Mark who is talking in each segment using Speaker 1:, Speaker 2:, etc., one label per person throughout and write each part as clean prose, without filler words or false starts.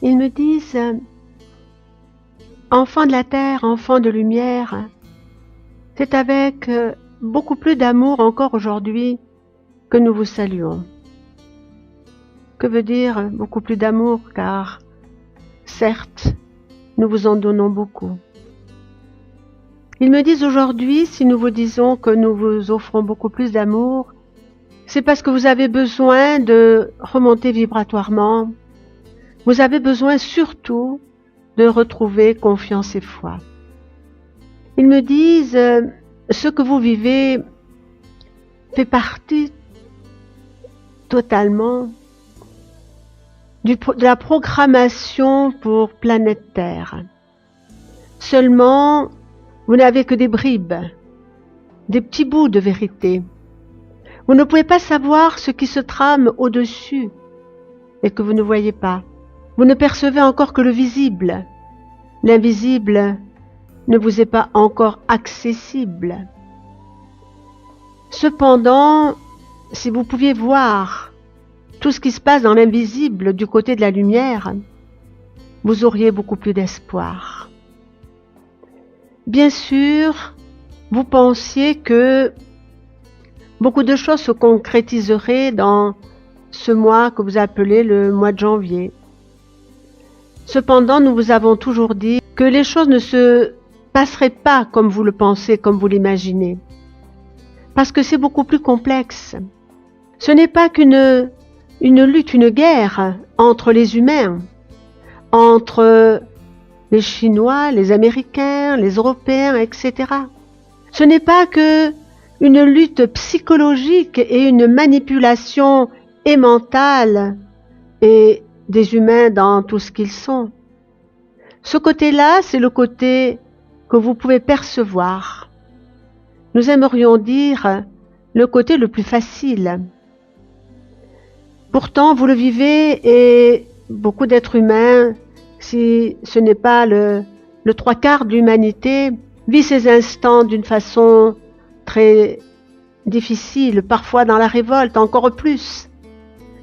Speaker 1: Ils me disent, enfants de la terre, enfants de lumière, c'est avec beaucoup plus d'amour encore aujourd'hui que nous vous saluons. Que veut dire beaucoup plus d'amour? Car, certes, nous vous en donnons beaucoup. Ils me disent aujourd'hui, si nous vous disons que nous vous offrons beaucoup plus d'amour, c'est parce que vous avez besoin de remonter vibratoirement. Vous avez besoin surtout de retrouver confiance et foi. Ils me disent, ce que vous vivez fait partie totalement de la programmation pour planète Terre. Seulement, vous n'avez que des bribes, des petits bouts de vérité. Vous ne pouvez pas savoir ce qui se trame au-dessus et que vous ne voyez pas. Vous ne percevez encore que le visible. L'invisible ne vous est pas encore accessible. Cependant, si vous pouviez voir tout ce qui se passe dans l'invisible du côté de la lumière, vous auriez beaucoup plus d'espoir. Bien sûr, vous pensiez que beaucoup de choses se concrétiseraient dans ce mois que vous appelez le mois de janvier. Cependant, nous vous avons toujours dit que les choses ne se passeraient pas comme vous le pensez, comme vous l'imaginez. Parce que c'est beaucoup plus complexe. Ce n'est pas qu'une lutte, une guerre entre les humains, entre les Chinois, les Américains, les Européens, etc. Ce n'est pas que une lutte psychologique et une manipulation mentale et des humains dans tout ce qu'ils sont. Ce côté-là, c'est le côté que vous pouvez percevoir. Nous aimerions dire le côté le plus facile. Pourtant, vous le vivez et beaucoup d'êtres humains, si ce n'est pas le 3/4 de l'humanité, vit ces instants d'une façon très difficile, parfois dans la révolte, encore plus.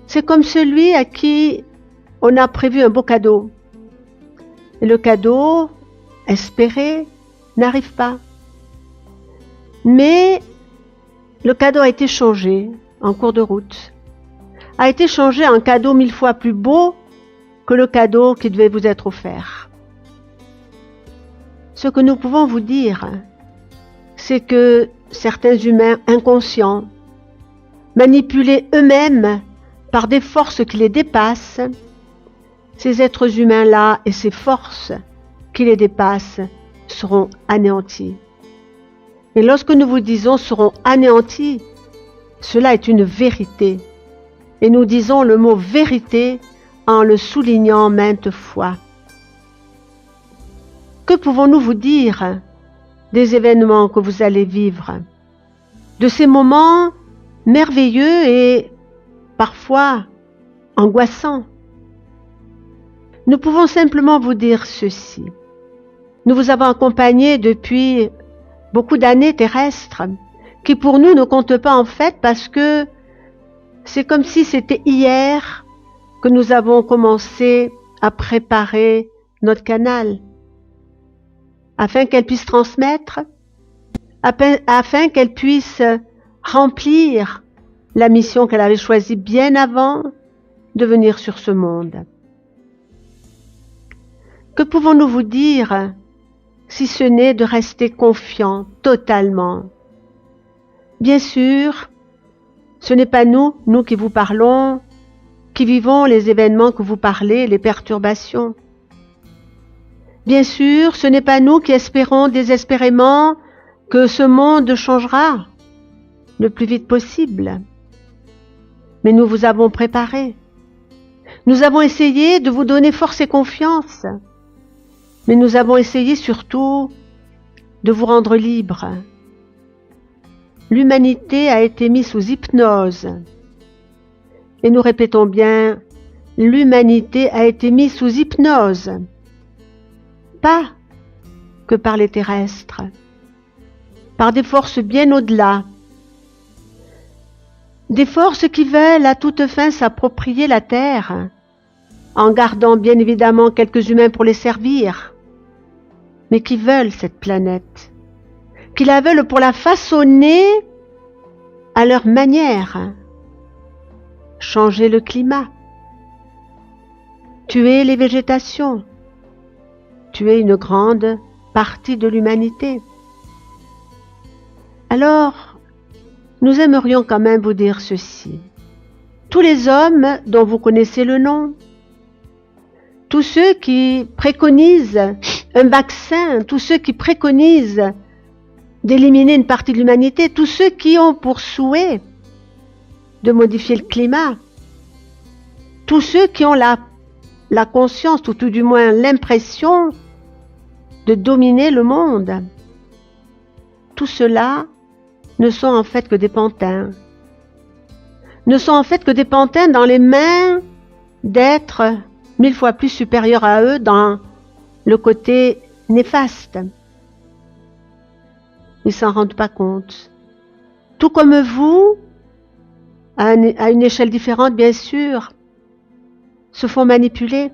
Speaker 1: C'est comme celui à qui on a prévu un beau cadeau. Et le cadeau, espéré, n'arrive pas. Mais le cadeau a été changé en cours de route. A été changé en cadeau 1000 fois plus beau que le cadeau qui devait vous être offert. Ce que nous pouvons vous dire, c'est que certains humains inconscients, manipulés eux-mêmes par des forces qui les dépassent, ces êtres humains-là et ces forces qui les dépassent seront anéantis. Et lorsque nous vous disons seront anéantis, cela est une vérité. Et nous disons le mot vérité en le soulignant maintes fois. Que pouvons-nous vous dire des événements que vous allez vivre, de ces moments merveilleux et parfois angoissants? Nous pouvons simplement vous dire ceci. Nous vous avons accompagnés depuis beaucoup d'années terrestres, qui pour nous ne comptent pas en fait parce que c'est comme si c'était hier que nous avons commencé à préparer notre canal, afin qu'elle puisse transmettre, afin qu'elle puisse remplir la mission qu'elle avait choisie bien avant de venir sur ce monde. Que pouvons-nous vous dire si ce n'est de rester confiants totalement? Bien sûr, ce n'est pas nous qui vous parlons, qui vivons les événements que vous parlez, les perturbations. Bien sûr, ce n'est pas nous qui espérons désespérément que ce monde changera le plus vite possible. Mais nous vous avons préparé. Nous avons essayé de vous donner force et confiance. Mais nous avons essayé surtout de vous rendre libre. L'humanité a été mise sous hypnose. Et nous répétons bien, l'humanité a été mise sous hypnose. Pas que par les terrestres, par des forces bien au-delà. Des forces qui veulent à toute fin s'approprier la terre en gardant bien évidemment quelques humains pour les servir, mais qui veulent cette planète, qui la veulent pour la façonner à leur manière, changer le climat, tuer les végétations, tuer une grande partie de l'humanité. Alors, nous aimerions quand même vous dire ceci. Tous les hommes dont vous connaissez le nom, tous ceux qui préconisent un vaccin, tous ceux qui préconisent d'éliminer une partie de l'humanité, tous ceux qui ont pour souhait de modifier le climat, tous ceux qui ont la conscience, ou tout du moins l'impression de dominer le monde, tout cela ne sont en fait que des pantins. Ne sont en fait que des pantins dans les mains d'êtres 1000 fois plus supérieurs à eux dans le côté néfaste. Ils s'en rendent pas compte. Tout comme vous, à une échelle différente bien sûr, se font manipuler.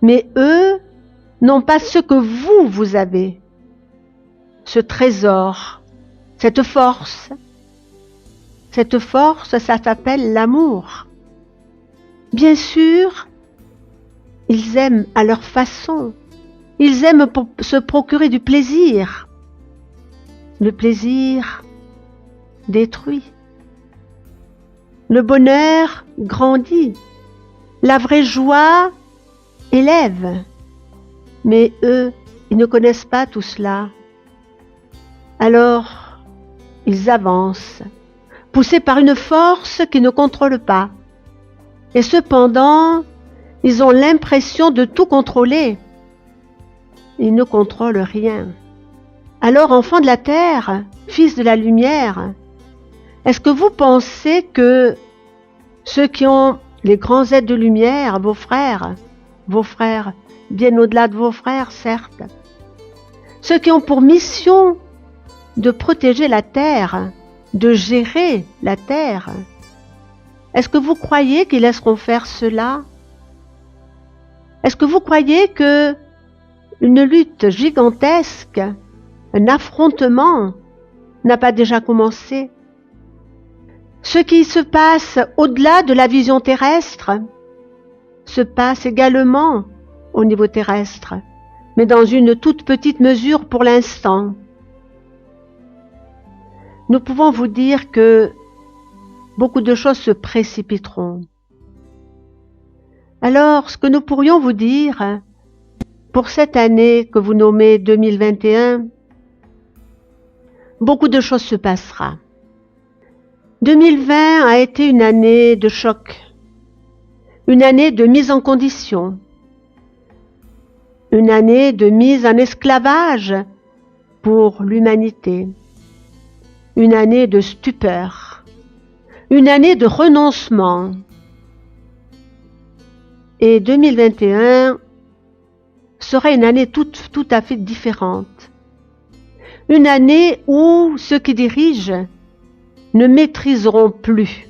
Speaker 1: Mais eux n'ont pas ce que vous avez. Ce trésor, cette force. Cette force, ça s'appelle l'amour. Bien sûr, ils aiment à leur façon. Ils aiment pour se procurer du plaisir. Le plaisir détruit. Le bonheur grandit. La vraie joie élève. Mais eux, ils ne connaissent pas tout cela. Alors, ils avancent, poussés par une force qu'ils ne contrôlent pas. Et cependant, ils ont l'impression de tout contrôler. Ils ne contrôlent rien. Alors, enfants de la terre, fils de la lumière, est-ce que vous pensez que ceux qui ont les grands êtres de lumière, vos frères, bien au-delà de vos frères, certes, ceux qui ont pour mission de protéger la terre, de gérer la terre, est-ce que vous croyez qu'ils laisseront faire cela? Est-ce que vous croyez que une lutte gigantesque, un affrontement n'a pas déjà commencé? Ce qui se passe au-delà de la vision terrestre se passe également au niveau terrestre, mais dans une toute petite mesure pour l'instant. Nous pouvons vous dire que beaucoup de choses se précipiteront. Alors, ce que nous pourrions vous dire pour cette année que vous nommez 2021, beaucoup de choses se passera. 2020 a été une année de choc, une année de mise en condition, une année de mise en esclavage pour l'humanité, une année de stupeur, une année de renoncement. Et 2021 sera une année tout à fait différente. Une année où ceux qui dirigent ne maîtriseront plus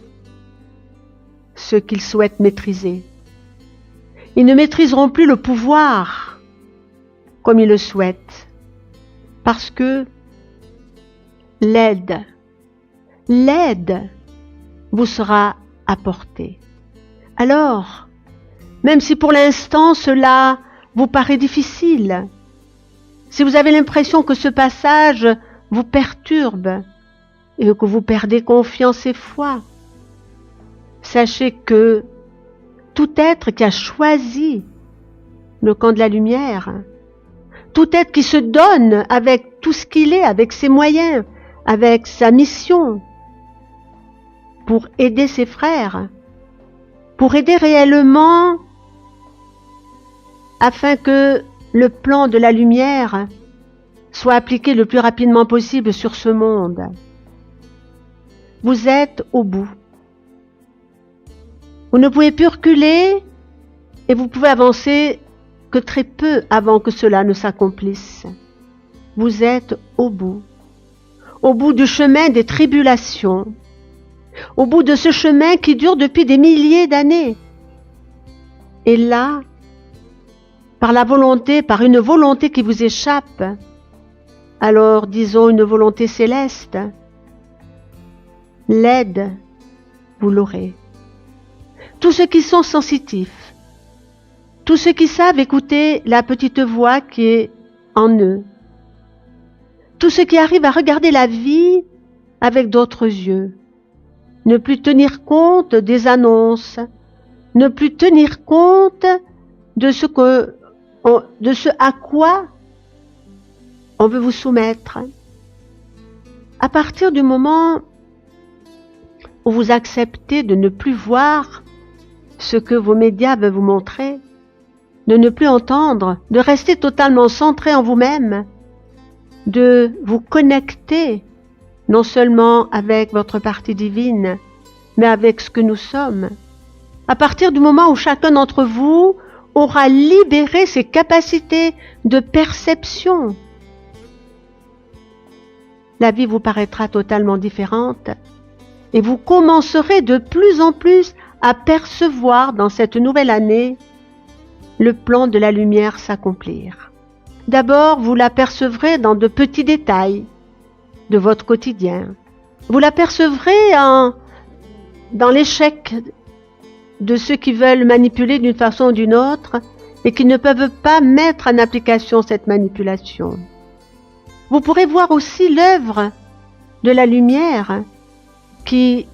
Speaker 1: ce qu'ils souhaitent maîtriser. Ils ne maîtriseront plus le pouvoir comme ils le souhaitent, parce que l'aide vous sera apportée. Alors, même si pour l'instant cela vous paraît difficile, si vous avez l'impression que ce passage vous perturbe et que vous perdez confiance et foi, sachez que tout être qui a choisi le camp de la lumière, tout être qui se donne avec tout ce qu'il est, avec ses moyens, avec sa mission, pour aider ses frères, pour aider réellement afin que le plan de la lumière soit appliqué le plus rapidement possible sur ce monde. Vous êtes au bout. Vous ne pouvez plus reculer et vous pouvez avancer que très peu avant que cela ne s'accomplisse. Vous êtes au bout du chemin des tribulations, au bout de ce chemin qui dure depuis des milliers d'années. est là par une volonté qui vous échappe, alors disons une volonté céleste, l'aide, vous l'aurez. Tous ceux qui sont sensitifs, tous ceux qui savent écouter la petite voix qui est en eux, tous ceux qui arrivent à regarder la vie avec d'autres yeux, ne plus tenir compte des annonces, ne plus tenir compte de ce à quoi on veut vous soumettre. À partir du moment où vous acceptez de ne plus voir ce que vos médias veulent vous montrer, de ne plus entendre, de rester totalement centré en vous-même, de vous connecter non seulement avec votre partie divine, mais avec ce que nous sommes. À partir du moment où chacun d'entre vous aura libéré ses capacités de perception, la vie vous paraîtra totalement différente et vous commencerez de plus en plus à percevoir dans cette nouvelle année le plan de la lumière s'accomplir. D'abord, vous l'apercevrez dans de petits détails de votre quotidien. Vous l'apercevrez dans l'échec de ceux qui veulent manipuler d'une façon ou d'une autre et qui ne peuvent pas mettre en application cette manipulation. Vous pourrez voir aussi l'œuvre de la lumière qui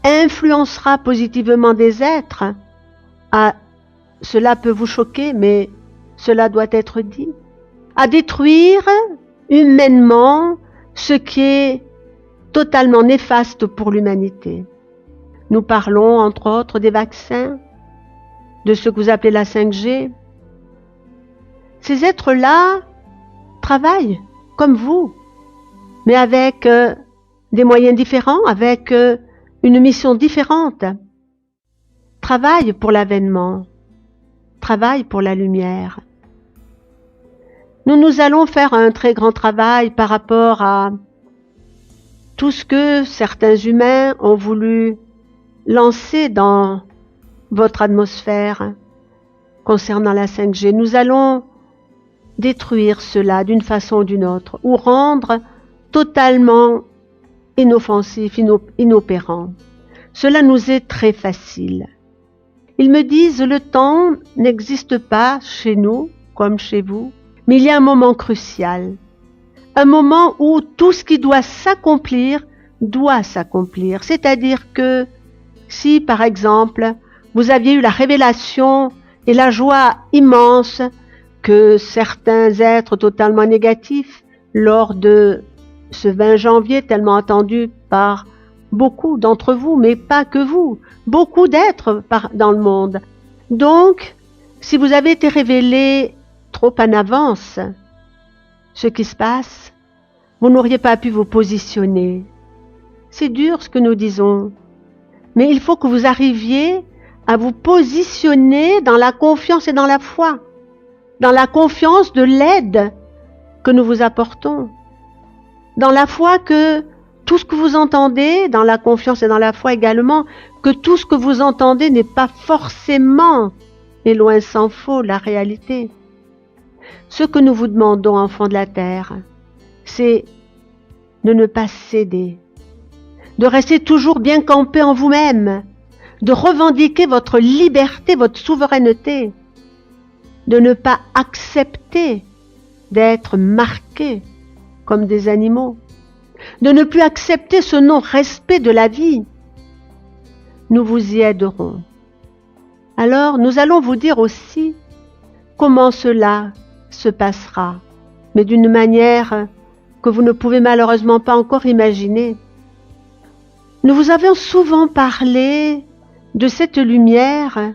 Speaker 1: influencera positivement des êtres. Cela peut vous choquer, mais cela doit être dit. À détruire humainement ce qui est totalement néfaste pour l'humanité. Nous parlons entre autres des vaccins, de ce que vous appelez la 5G. Ces êtres-là travaillent comme vous, mais avec des moyens différents, avec une mission différente. Travaillent pour l'avènement, travaillent pour la lumière. Nous allons faire un très grand travail par rapport à tout ce que certains humains ont voulu lancer dans votre atmosphère concernant la 5G. Nous allons détruire cela d'une façon ou d'une autre, ou rendre totalement inoffensif, inopérant. Cela nous est très facile. Ils me disent, le temps n'existe pas chez nous comme chez vous, mais il y a un moment crucial, un moment où tout ce qui doit s'accomplir, c'est-à-dire que si, par exemple, vous aviez eu la révélation et la joie immense que certains êtres totalement négatifs, lors de ce 20 janvier tellement attendu par beaucoup d'entre vous, mais pas que vous, beaucoup d'êtres dans le monde. Donc, si vous avez été révélé trop en avance ce qui se passe, vous n'auriez pas pu vous positionner. C'est dur ce que nous disons, mais il faut que vous arriviez à vous positionner dans la confiance et dans la foi, dans la confiance de l'aide que nous vous apportons, dans la foi que tout ce que vous entendez, dans la confiance et dans la foi également, que tout ce que vous entendez n'est pas forcément, et loin s'en faut, la réalité. Ce que nous vous demandons, enfants de la terre, c'est de ne pas céder, de rester toujours bien campé en vous-même, de revendiquer votre liberté, votre souveraineté, de ne pas accepter d'être marqués comme des animaux, de ne plus accepter ce non-respect de la vie. Nous vous y aiderons. Alors, nous allons vous dire aussi comment cela se passera, mais d'une manière que vous ne pouvez malheureusement pas encore imaginer. Nous vous avions souvent parlé de cette lumière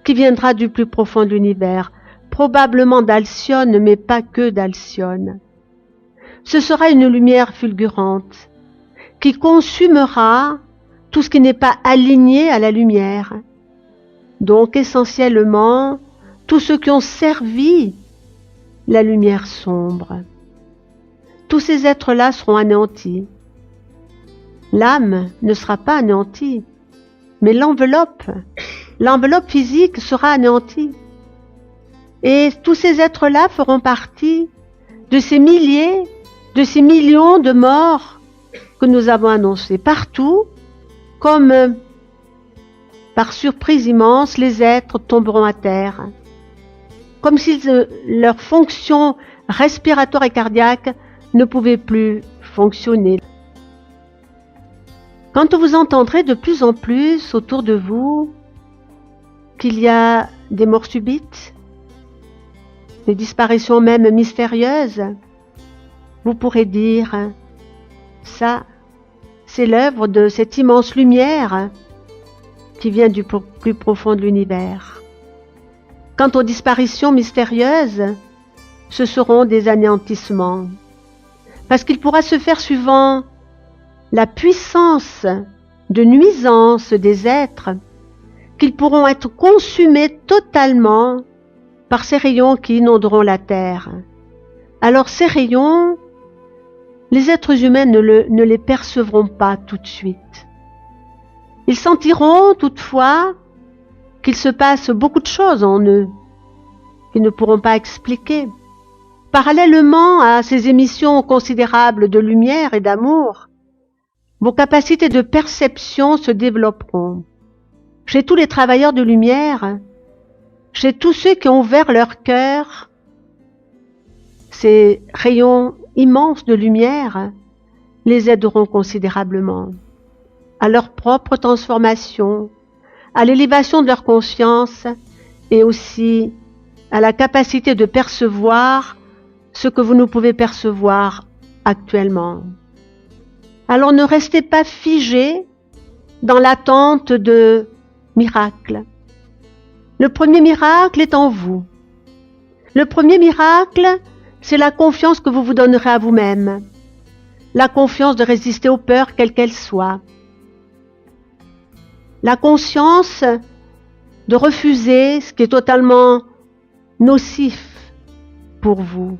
Speaker 1: qui viendra du plus profond de l'univers, probablement d'Alcyone, mais pas que d'Alcyone. Ce sera une lumière fulgurante qui consumera tout ce qui n'est pas aligné à la lumière. Donc essentiellement, tous ceux qui ont servi la lumière sombre. Tous ces êtres-là seront anéantis. L'âme ne sera pas anéantie, mais l'enveloppe l'enveloppe physique sera anéantie. Et tous ces êtres-là feront partie de ces milliers, de ces millions de morts que nous avons annoncés partout, comme par surprise immense, les êtres tomberont à terre, comme si leur fonction respiratoire et cardiaque ne pouvait plus fonctionner. Quand vous entendrez de plus en plus autour de vous qu'il y a des morts subites, des disparitions même mystérieuses, vous pourrez dire, ça, c'est l'œuvre de cette immense lumière qui vient du plus profond de l'univers. Quant aux disparitions mystérieuses, ce seront des anéantissements, parce qu'il pourra se faire suivant la puissance de nuisance des êtres, qu'ils pourront être consumés totalement par ces rayons qui inonderont la terre. Alors ces rayons, les êtres humains ne les percevront pas tout de suite. Ils sentiront toutefois qu'il se passe beaucoup de choses en eux, qu'ils ne pourront pas expliquer. Parallèlement à ces émissions considérables de lumière et d'amour, vos capacités de perception se développeront. Chez tous les travailleurs de lumière, chez tous ceux qui ont ouvert leur cœur, ces rayons immenses de lumière les aideront considérablement à leur propre transformation, à l'élévation de leur conscience et aussi à la capacité de percevoir ce que vous ne pouvez percevoir actuellement. Alors ne restez pas figés dans l'attente de miracles. Le premier miracle est en vous. Le premier miracle, c'est la confiance que vous vous donnerez à vous-même. La confiance de résister aux peurs, quelles qu'elles soient. La conscience de refuser ce qui est totalement nocif pour vous.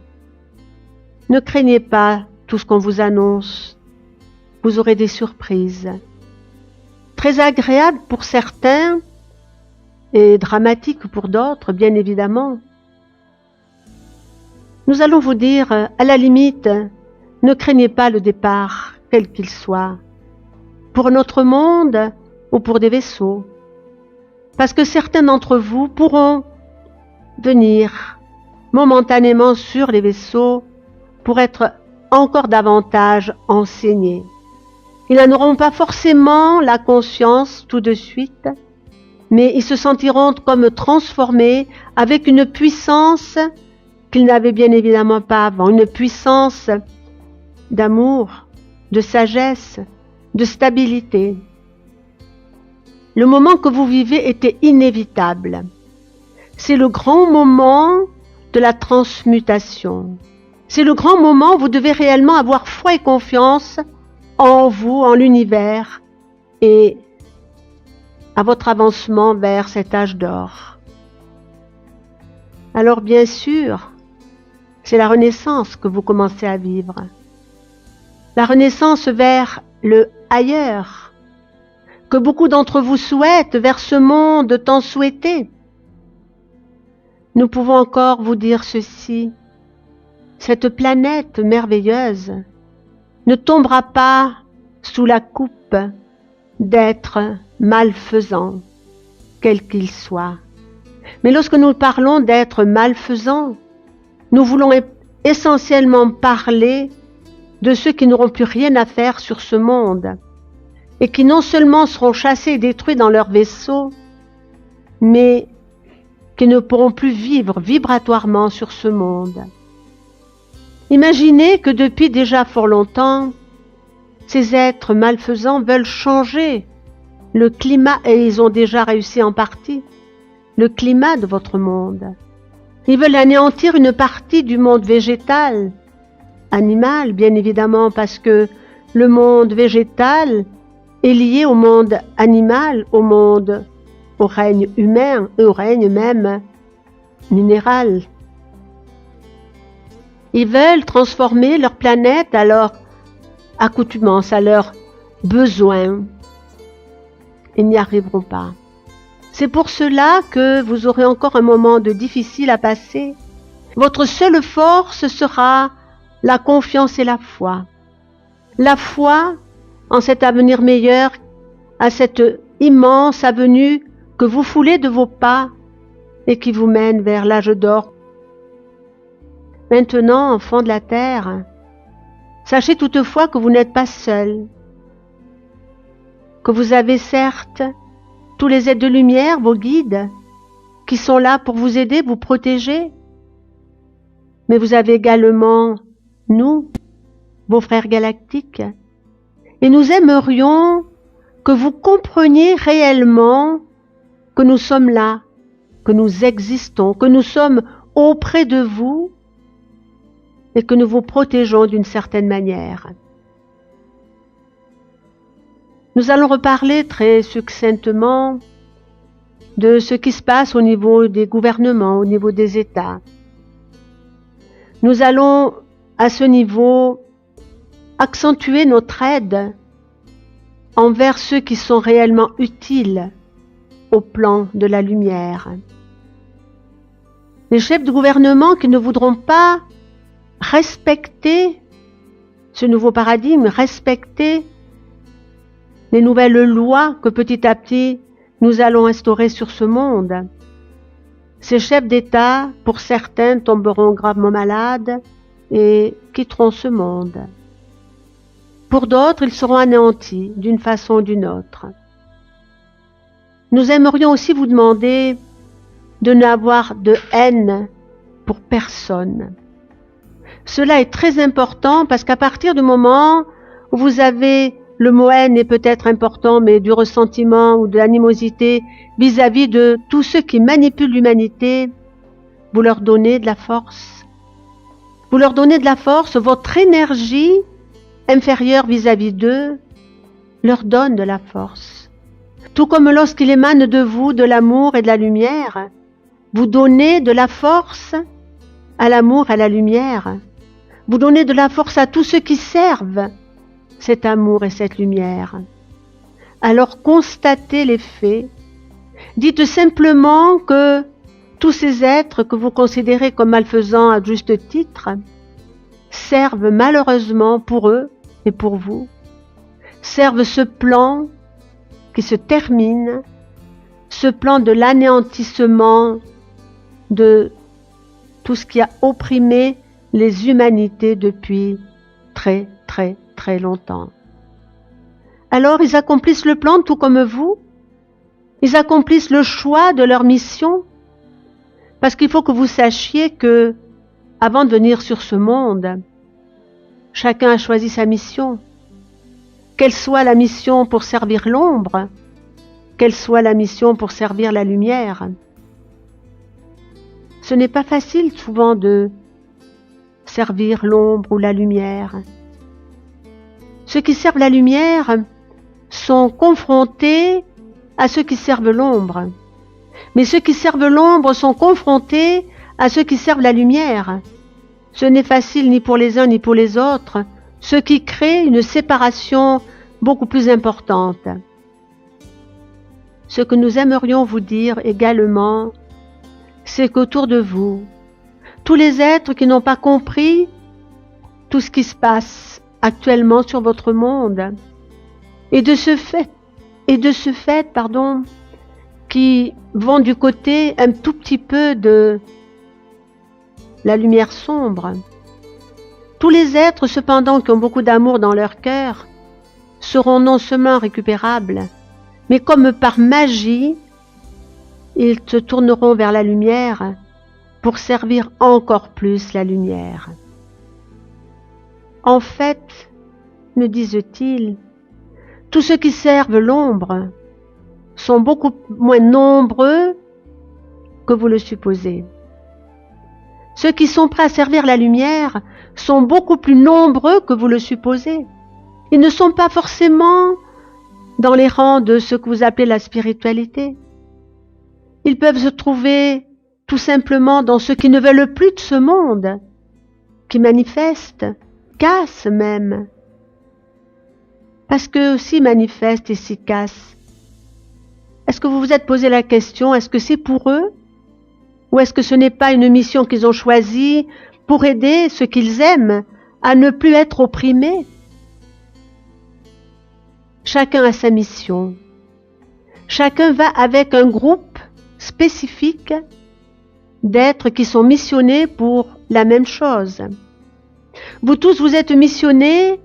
Speaker 1: Ne craignez pas tout ce qu'on vous annonce. Vous aurez des surprises. Très agréables pour certains et dramatiques pour d'autres, bien évidemment. Nous allons vous dire, à la limite, ne craignez pas le départ, quel qu'il soit, pour notre monde ou pour des vaisseaux, parce que certains d'entre vous pourront venir momentanément sur les vaisseaux pour être encore davantage enseignés. Ils n'en auront pas forcément la conscience tout de suite, mais ils se sentiront comme transformés avec une puissance qu'ils n'avaient bien évidemment pas avant, une puissance d'amour, de sagesse, de stabilité. Le moment que vous vivez était inévitable. C'est le grand moment de la transmutation. C'est le grand moment où vous devez réellement avoir foi et confiance en vous, en l'univers et à votre avancement vers cet âge d'or. Alors bien sûr, c'est la renaissance que vous commencez à vivre. La renaissance vers le ailleurs, que beaucoup d'entre vous souhaitent, vers ce monde tant souhaité. Nous pouvons encore vous dire ceci, cette planète merveilleuse ne tombera pas sous la coupe d'êtres malfaisants, quels qu'ils soient. Mais lorsque nous parlons d'êtres malfaisants, nous voulons essentiellement parler de ceux qui n'auront plus rien à faire sur ce monde et qui non seulement seront chassés et détruits dans leur vaisseau, mais qui ne pourront plus vivre vibratoirement sur ce monde. Imaginez que depuis déjà fort longtemps, ces êtres malfaisants veulent changer le climat, et ils ont déjà réussi en partie, le climat de votre monde. Ils veulent anéantir une partie du monde végétal, animal, bien évidemment, parce que le monde végétal est lié au monde animal, au règne humain et au règne même minéral. Ils veulent transformer leur planète à leur accoutumance, à leurs besoins. Ils n'y arriveront pas. C'est pour cela que vous aurez encore un moment de difficile à passer. Votre seule force sera la confiance et la foi. La foi en cet avenir meilleur, à cette immense avenue que vous foulez de vos pas et qui vous mène vers l'âge d'or. Maintenant, enfants de la terre, sachez toutefois que vous n'êtes pas seuls, que vous avez certes tous les êtres de lumière, vos guides, qui sont là pour vous aider, vous protéger, mais vous avez également nous, vos frères galactiques, et nous aimerions que vous compreniez réellement que nous sommes là, que nous existons, que nous sommes auprès de vous et que nous vous protégeons d'une certaine manière. Nous allons reparler très succinctement de ce qui se passe au niveau des gouvernements, au niveau des États. Nous allons à ce niveau accentuer notre aide envers ceux qui sont réellement utiles au plan de la lumière. Les chefs de gouvernement qui ne voudront pas respecter ce nouveau paradigme, respecter les nouvelles lois que petit à petit nous allons instaurer sur ce monde. Ces chefs d'État, pour certains, tomberont gravement malades et quitteront ce monde. Pour d'autres, ils seront anéantis d'une façon ou d'une autre. Nous aimerions aussi vous demander de n'avoir de haine pour personne. Cela est très important parce qu'à partir du moment où vous avez le mot haine est peut-être important, mais du ressentiment ou de l'animosité vis-à-vis de tous ceux qui manipulent l'humanité, vous leur donnez de la force. Vous leur donnez de la force, votre énergie inférieure vis-à-vis d'eux leur donne de la force. Tout comme lorsqu'il émane de vous de l'amour et de la lumière, vous donnez de la force à l'amour et à la lumière. Vous donnez de la force à tous ceux qui servent cet amour et cette lumière. Alors constatez les faits. Dites simplement que tous ces êtres que vous considérez comme malfaisants à juste titre servent malheureusement pour eux et pour vous, servent ce plan qui se termine, ce plan de l'anéantissement de tout ce qui a opprimé les humanités depuis très longtemps. Alors ils accomplissent le plan tout comme vous, ils accomplissent le choix de leur mission, parce qu'il faut que vous sachiez que, avant de venir sur ce monde, chacun a choisi sa mission. Qu'elle soit la mission pour servir l'ombre, qu'elle soit la mission pour servir la lumière. Ce n'est pas facile souvent de servir l'ombre ou la lumière. Ceux qui servent la lumière sont confrontés à ceux qui servent l'ombre. Mais ceux qui servent l'ombre sont confrontés à ceux qui servent la lumière. Ce n'est facile ni pour les uns ni pour les autres, ce qui crée une séparation beaucoup plus importante. Ce que nous aimerions vous dire également, c'est qu'autour de vous, tous les êtres qui n'ont pas compris tout ce qui se passe actuellement sur votre monde, et de ce fait, qui vont du côté un tout petit peu de la lumière sombre. Tous les êtres, cependant, qui ont beaucoup d'amour dans leur cœur, seront non seulement récupérables, mais comme par magie, ils se tourneront vers la lumière pour servir encore plus la lumière. En fait, me disent-ils, tous ceux qui servent l'ombre sont beaucoup moins nombreux que vous le supposez. Ceux qui sont prêts à servir la lumière sont beaucoup plus nombreux que vous le supposez. Ils ne sont pas forcément dans les rangs de ce que vous appelez la spiritualité. Ils peuvent se trouver tout simplement dans ceux qui ne veulent plus de ce monde, qui manifestent, cassent même. Parce qu'eux aussi manifestent et s'y cassent. Est-ce que vous vous êtes posé la question, est-ce que c'est pour eux? Ou est-ce que ce n'est pas une mission qu'ils ont choisie pour aider ceux qu'ils aiment à ne plus être opprimés? Chacun a sa mission. Chacun va avec un groupe spécifique d'êtres qui sont missionnés pour la même chose. Vous tous, vous êtes missionnés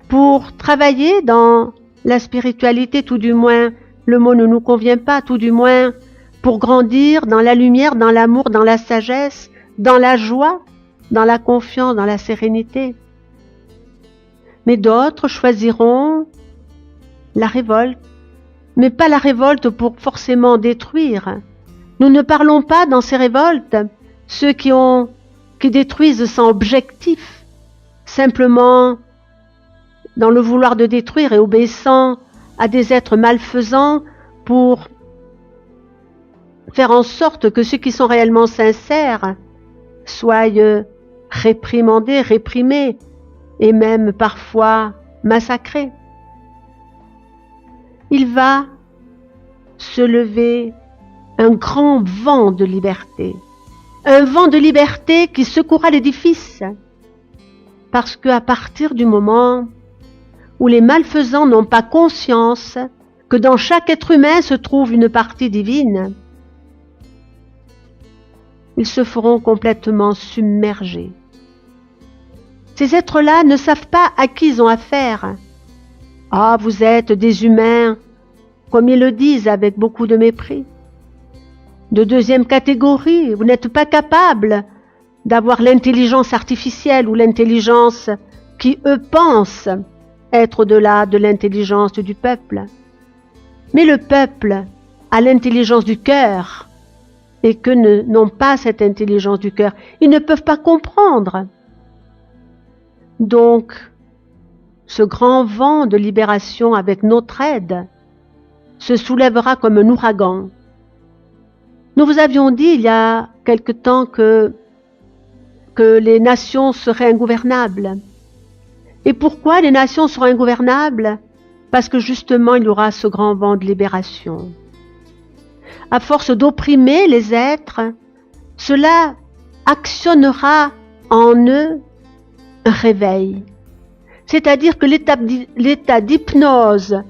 Speaker 1: pour travailler dans la spiritualité, tout du moins, le mot ne nous convient pas, tout du moins, pour grandir dans la lumière, dans l'amour, dans la sagesse, dans la joie, dans la confiance, dans la sérénité. Mais d'autres choisiront la révolte, mais pas la révolte pour forcément détruire. Nous ne parlons pas dans ces révoltes ceux qui détruisent sans objectif, simplement dans le vouloir de détruire et obéissant à des êtres malfaisants pour faire en sorte que ceux qui sont réellement sincères soient réprimandés, réprimés et même parfois massacrés. Il va se lever un grand vent de liberté. Un vent de liberté qui secouera l'édifice. Parce qu'à partir du moment où les malfaisants n'ont pas conscience que dans chaque être humain se trouve une partie divine, ils se feront complètement submerger. Ces êtres-là ne savent pas à qui ils ont affaire. Ah, vous êtes des humains, comme ils le disent avec beaucoup de mépris. De deuxième catégorie, vous n'êtes pas capable d'avoir l'intelligence artificielle ou l'intelligence qui, eux, pensent être au-delà de l'intelligence du peuple. Mais le peuple a l'intelligence du cœur et que n'ont pas cette intelligence du cœur. Ils ne peuvent pas comprendre. Donc, ce grand vent de libération avec notre aide se soulèvera comme un ouragan. Nous vous avions dit il y a quelque temps que les nations seraient ingouvernables. Et pourquoi les nations seront ingouvernables? Parce que justement il y aura ce grand vent de libération. À force d'opprimer les êtres, cela actionnera en eux un réveil. C'est-à-dire que l'état d'hypnose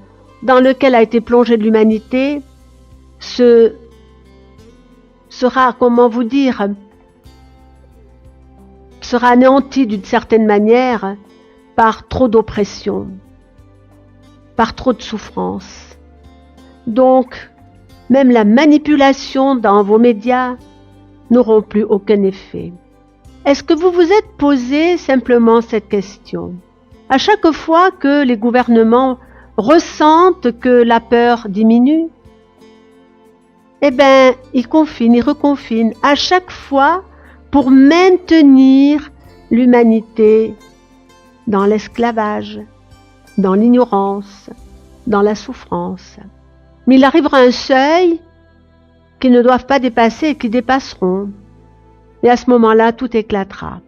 Speaker 1: dans lequel a été plongée l'humanité sera, comment vous dire, sera anéanti d'une certaine manière par trop d'oppression, par trop de souffrance. Donc, même la manipulation dans vos médias n'auront plus aucun effet. Est-ce que vous vous êtes posé simplement cette question? À chaque fois que les gouvernements ressentent que la peur diminue, eh bien, ils confinent, ils reconfinent, à chaque fois pour maintenir l'humanité dans l'esclavage, dans l'ignorance, dans la souffrance. Mais il arrivera un seuil qu'ils ne doivent pas dépasser et qu'ils dépasseront. Et à ce moment-là, tout éclatera.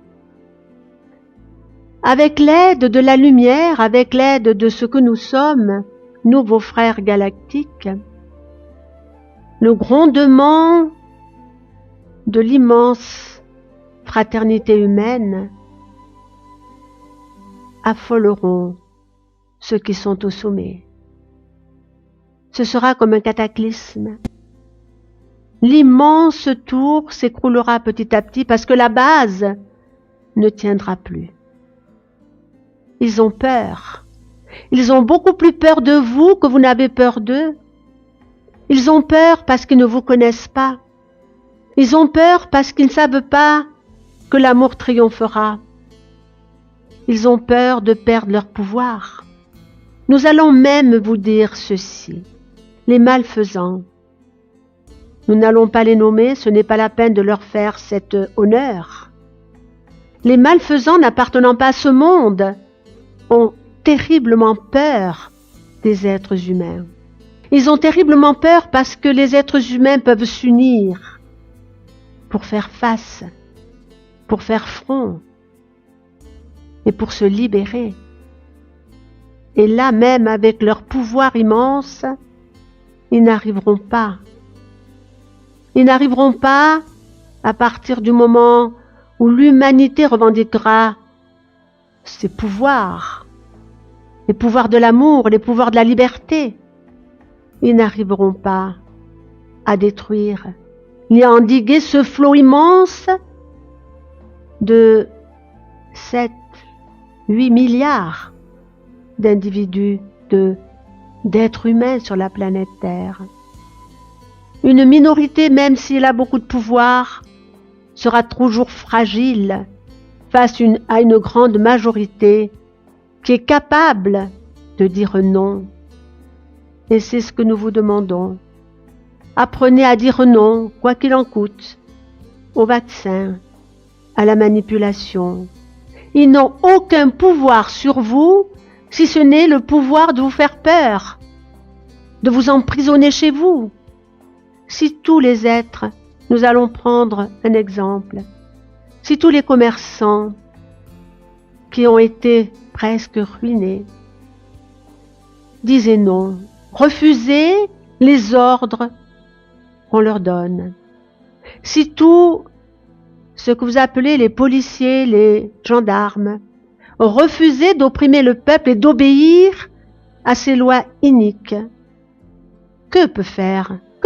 Speaker 1: Avec l'aide de la lumière, avec l'aide de ce que nous sommes, nous, vos frères galactiques, le grondement de l'immense fraternité humaine affoleront ceux qui sont au sommet. Ce sera comme un cataclysme. L'immense tour s'écroulera petit à petit parce que la base ne tiendra plus. Ils ont peur. Ils ont beaucoup plus peur de vous que vous n'avez peur d'eux. Ils ont peur parce qu'ils ne vous connaissent pas. Ils ont peur parce qu'ils ne savent pas que l'amour triomphera. Ils ont peur de perdre leur pouvoir. Nous allons même vous dire ceci. Les malfaisants, nous n'allons pas les nommer, ce n'est pas la peine de leur faire cet honneur. Les malfaisants n'appartenant pas à ce monde ont terriblement peur des êtres humains. Ils ont terriblement peur parce que les êtres humains peuvent s'unir pour faire face, pour faire front et pour se libérer. Et là même, avec leur pouvoir immense, Ils n'arriveront pas. Ils n'arriveront pas à partir du moment où l'humanité revendiquera ses pouvoirs, les pouvoirs de l'amour, les pouvoirs de la liberté. Ils n'arriveront pas à détruire ni à endiguer ce flot immense de 7, 8 milliards d'individus, d'êtres humains sur la planète Terre. Une minorité, même si elle a beaucoup de pouvoir, sera toujours fragile face à une grande majorité qui est capable de dire non. Et c'est ce que nous vous demandons. Apprenez à dire non, quoi qu'il en coûte, au vaccin, à la manipulation. Ils n'ont aucun pouvoir sur vous, si ce n'est le pouvoir de vous faire peur, de vous emprisonner chez vous. Si tous les êtres, nous allons prendre un exemple, si tous les commerçants qui ont été presque ruinés disaient non, refusaient les ordres qu'on leur donne, si tout ce que vous appelez les policiers, les gendarmes, refusaient d'opprimer le peuple et d'obéir à ces lois iniques, que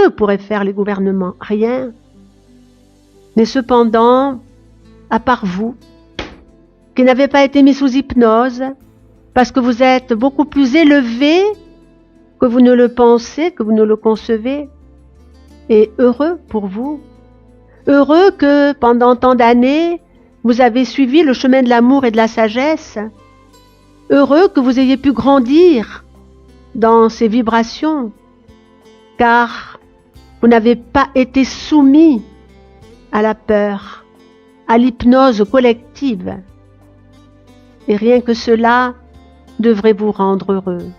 Speaker 1: pourraient faire les gouvernements? Rien. Mais cependant, à part vous, qui n'avez pas été mis sous hypnose, parce que vous êtes beaucoup plus élevé que vous ne le pensez, que vous ne le concevez, et heureux pour vous, heureux que pendant tant d'années, vous avez suivi le chemin de l'amour et de la sagesse, heureux que vous ayez pu grandir dans ces vibrations, car vous n'avez pas été soumis à la peur, à l'hypnose collective. Et rien que cela devrait vous rendre heureux.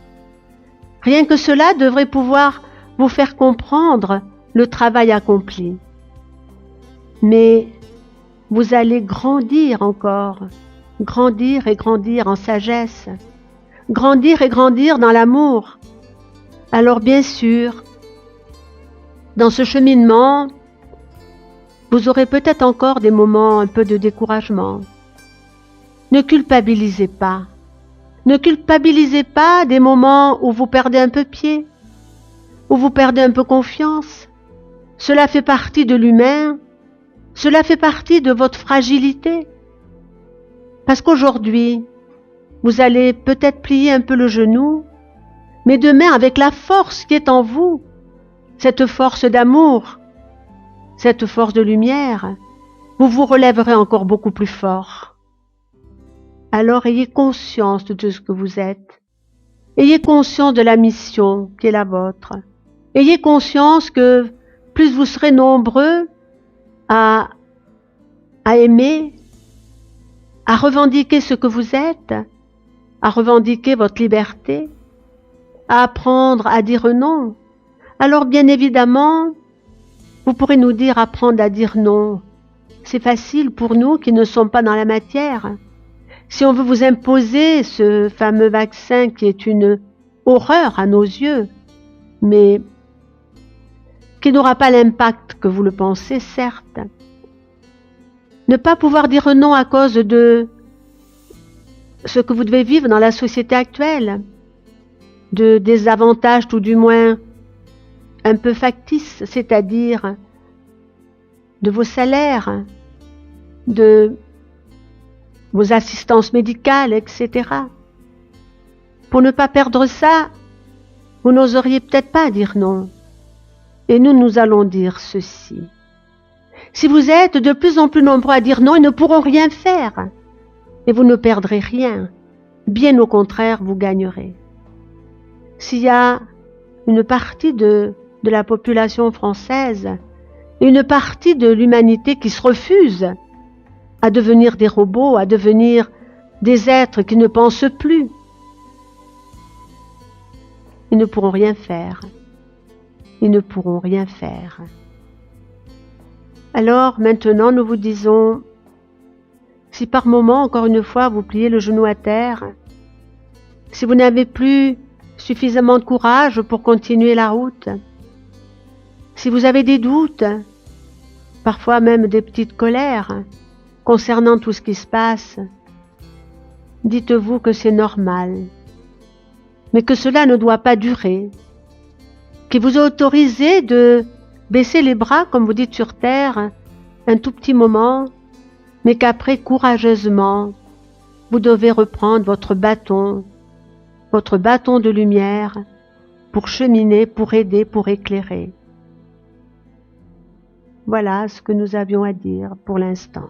Speaker 1: Rien que cela devrait pouvoir vous faire comprendre le travail accompli. Mais vous allez grandir encore, grandir et grandir en sagesse, grandir et grandir dans l'amour. Alors bien sûr, dans ce cheminement, vous aurez peut-être encore des moments un peu de découragement. Ne culpabilisez pas. Ne culpabilisez pas des moments où vous perdez un peu pied, où vous perdez un peu confiance. Cela fait partie de l'humain, cela fait partie de votre fragilité. Parce qu'aujourd'hui, vous allez peut-être plier un peu le genou, mais demain, avec la force qui est en vous, cette force d'amour, cette force de lumière, vous vous relèverez encore beaucoup plus fort. Alors ayez conscience de ce que vous êtes. Ayez conscience de la mission qui est la vôtre. Ayez conscience que plus vous serez nombreux à aimer, à revendiquer ce que vous êtes, à revendiquer votre liberté, à apprendre à dire non, alors bien évidemment, vous pourrez nous dire apprendre à dire non. C'est facile pour nous qui ne sommes pas dans la matière. Si on veut vous imposer ce fameux vaccin qui est une horreur à nos yeux, mais qui n'aura pas l'impact que vous le pensez, certes. Ne pas pouvoir dire non à cause de ce que vous devez vivre dans la société actuelle, de désavantages tout du moins un peu factices, c'est-à-dire de vos salaires, de vos assistances médicales, etc. Pour ne pas perdre ça, vous n'oseriez peut-être pas dire non. Et nous allons dire ceci. Si vous êtes de plus en plus nombreux à dire non, ils ne pourront rien faire. Et vous ne perdrez rien. Bien au contraire, vous gagnerez. S'il y a une partie de la population française et une partie de l'humanité qui se refuse à devenir des robots, à devenir des êtres qui ne pensent plus, ils ne pourront rien faire. Ils ne pourront rien faire. Alors maintenant, nous vous disons, si par moment, encore une fois, vous pliez le genou à terre, si vous n'avez plus suffisamment de courage pour continuer la route, Si vous avez des doutes, parfois même des petites colères concernant tout ce qui se passe, dites-vous que c'est normal, mais que cela ne doit pas durer, qu'il vous a autorisé de baisser les bras, comme vous dites sur terre, un tout petit moment, mais qu'après, courageusement, vous devez reprendre votre bâton de lumière, pour cheminer, pour aider, pour éclairer. Voilà ce que nous avions à dire pour l'instant.